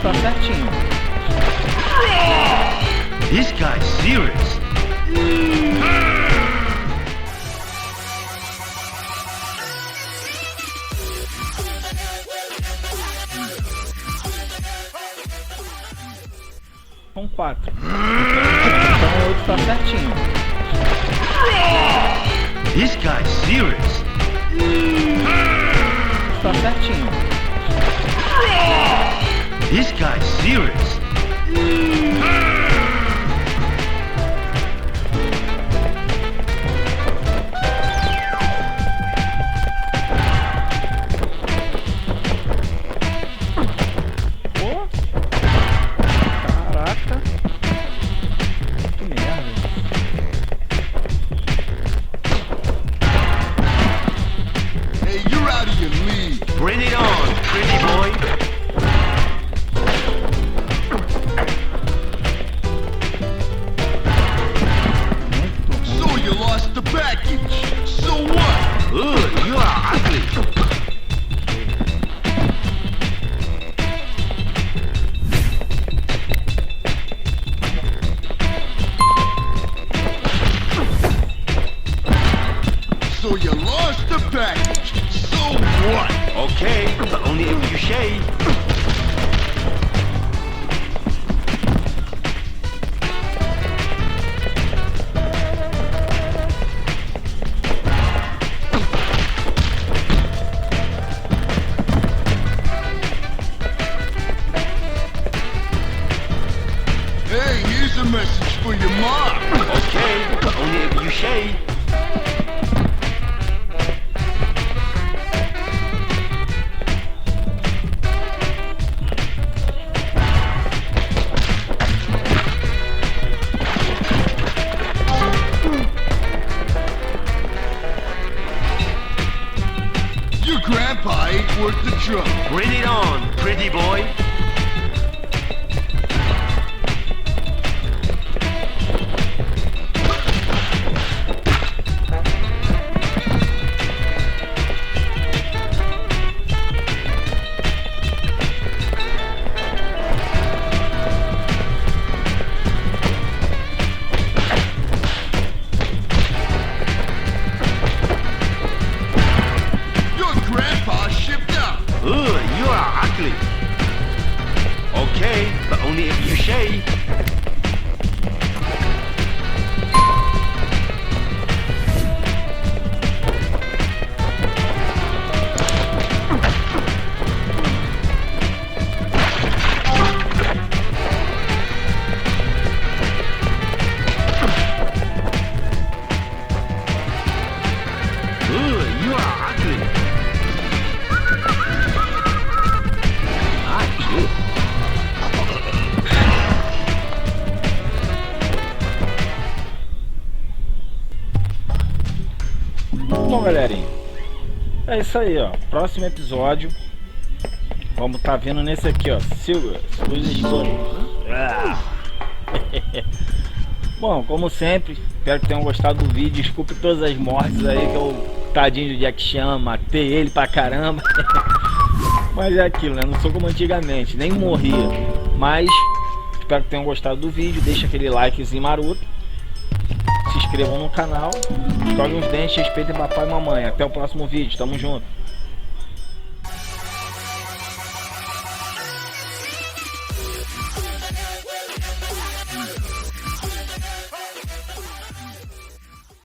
tá certinho. This guy's serious. São 4. Então o outro tá certinho. This guy's serious. Tá certinho. This guy's serious. Pô. Caraca. Que merda. Hey, you're out of your league. Bring it on, pretty boy. So you lost the package. So what? Ugh, you are ugly. So you lost the package. So what? Okay, but only if you shave. Hey, here's a message for your mom. Okay, but only if you shave. Your grandpa ain't worth the trouble. Bring it on, pretty boy. Your grandpa shipped out. Ugh, you are ugly. Okay, but only if you shave. Ugh, you are ugly. Ah, shit. Bom, galerinha, é isso aí, ó. Próximo episódio vamos tá vendo nesse aqui, ó. Bom, como sempre, espero que tenham gostado do vídeo. Desculpe todas as mortes aí, que eu, tadinho do jackchan, matei ele pra caramba. Mas é aquilo, né? Não sou como antigamente, nem morria. Mas espero que tenham gostado do vídeo. Deixa aquele likezinho maroto. Se inscrevam no canal. Escolhem os dentes, respeitem papai e mamãe. Até o próximo vídeo, tamo junto.